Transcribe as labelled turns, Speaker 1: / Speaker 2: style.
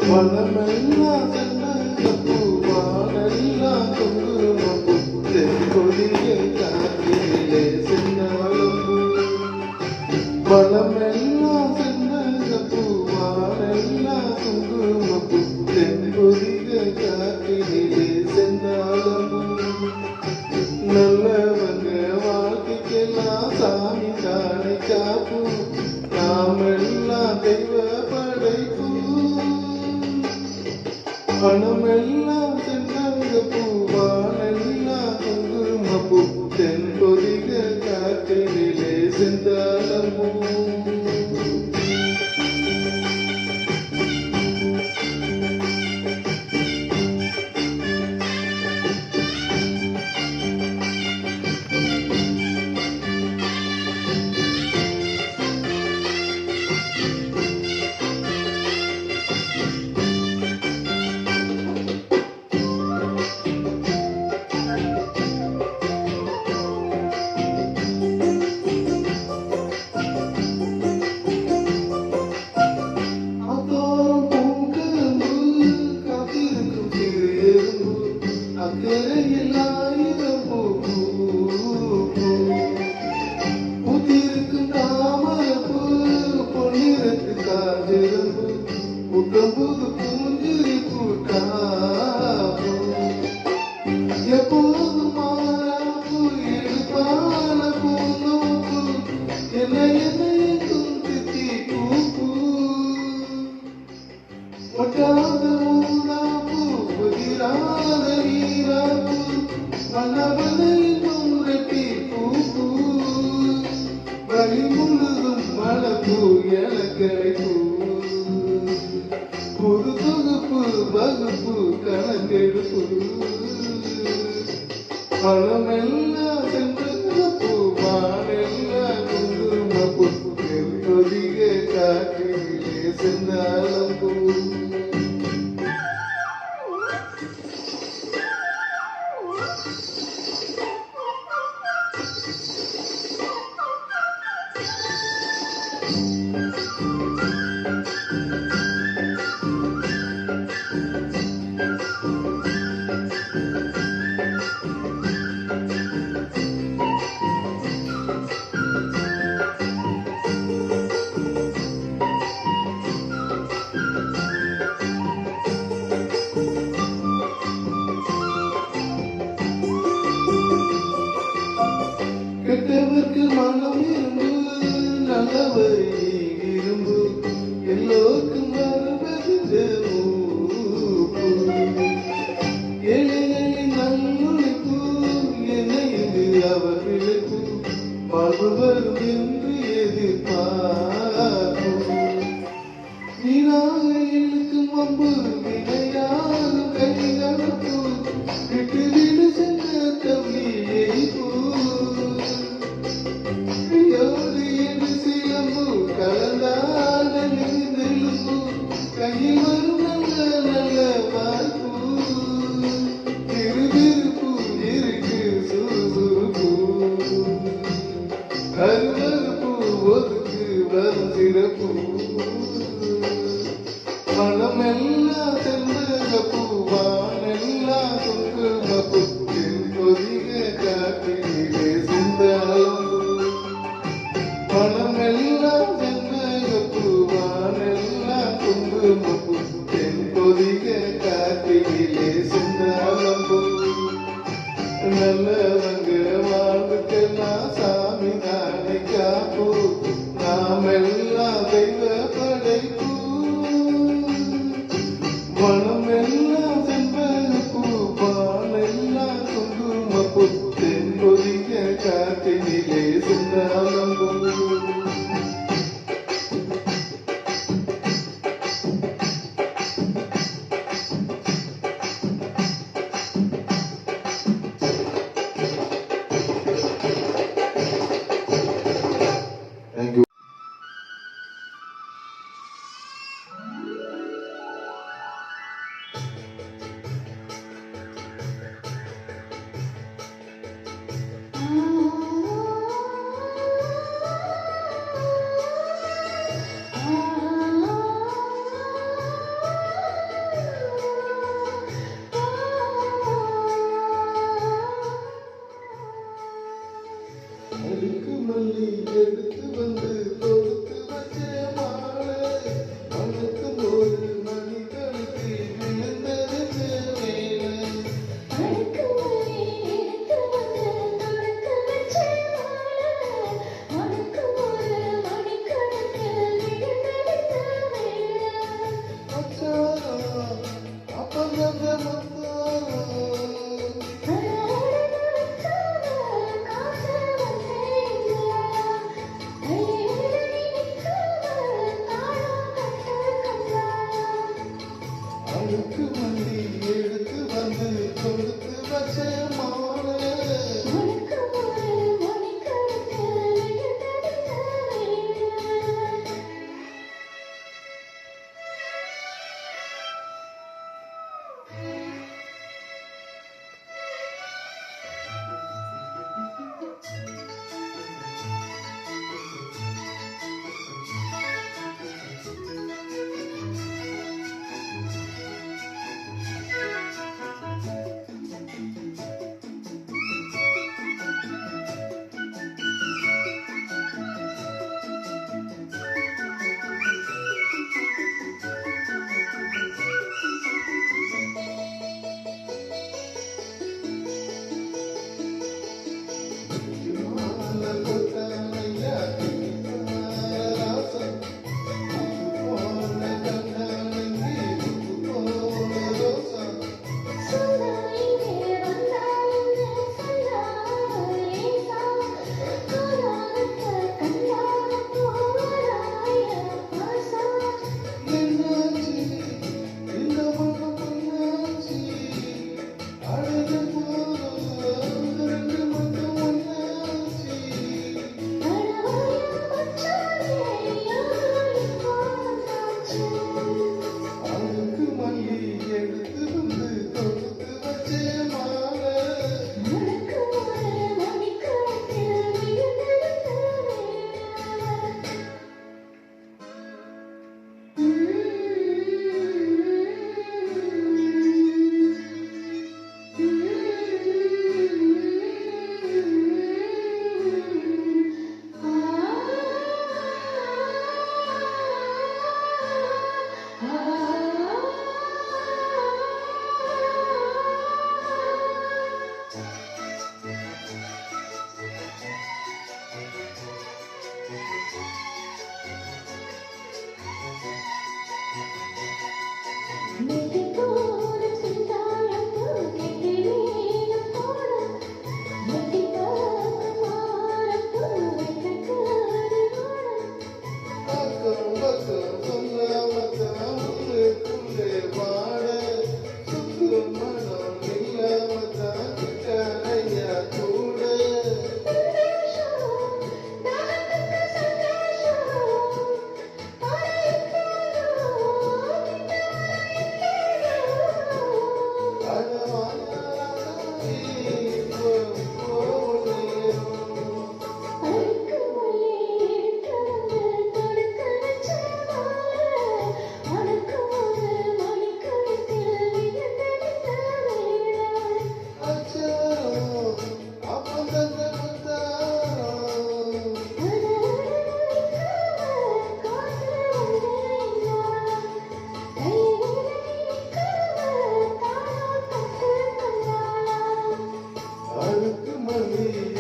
Speaker 1: மனமெல்லாம் சென்னப்பு வானெல்லாம் குங்குமப்பு தென்கொடியை காற்றிலே சென்னாலும் மனமெல்லாம் சென்னப்பு வானெல்லாம் குங்குமப்பு தென்கொடியை காற்றிலே சென்னாலும் நல்லவங்க வாழ்க்கைக்கெல்லாம் சாமி தானே காப்பு நாமெல்லாம் தெய்வ படைப்பு மனமெல்லாம் சென்னப்பு வானெல்லாம் குங்குமப்பு தென்பொதிக காற்றிலே செந்தாளமோ அக்கறையில் ஆயிரம் பூ பூத்திருக்கும் தாமரப்பூ பொன்னிறத்து காஞ்சிரம்பு புத்தம்புது பூஞ்சிரி பூட்டாப்பூ எப்போதும் மாறாப்பூ எடுப்பான பூநோப்பு என்னையும் தித்தி பூ ஒட்டாத ஊதாப்பூ புதிராத வீராப்பூ மனவனையில் மூரட்டி பூ வழி முழுதும் மலப்பூ இலக்கடை பூ புது தொகுப்பு வகுப்பு கணக்கெடுப்பு மனமெல்லாம் சென்றப்பூ வானெல்லாம் குங்குமப்பூ கொதிக காற்றிலே செந்தாளம் பூ கெட்டவர்க்கு மனம் இரும்பு நல்லவர் இரும்பு எல்லோருக்கும் வருவது ஏழைகளின் நல்லுழைப்பு என்னையது அவர் விளைப்பு வாழ்வு வரும் என்று எதிர்பார்ப்பு வீணாக இழுக்கும் அம்பு வினையாகும் கைகலப்பு விட்டு வீடு சென்ற தம்பியை பூ கலந்தாட நெருப்பு கையில் வரும் நல்ல நல்ல வாய்ப்பு திருவிருப்பு இருக்கு சுறுசுறுப்பு அருவறுப்பு ஒதுக்கு வரும் சிறப்பு மனமெல்லாம் சென்றகப்பு வானெல்லாம் குங்குமப்பு கொதிக காற்றிலே செந்தாளம் மனமெல்லாம் சென்றகப்பு வானெல்லாம் குங்குமப்பு தென்பொதிக காற்றிலே செந்தாளம் நல்லவங்க வாழ்வுக்கெல்லாம் சாமி தானே காப்பு நாமெல்லாம் தெய்வ படைப்பு மனமெல்லாம் அழுக்கு மல்லி எடுத்து வந்து கொடுத்து வச்ச மாலை அழுக்கு மல்லி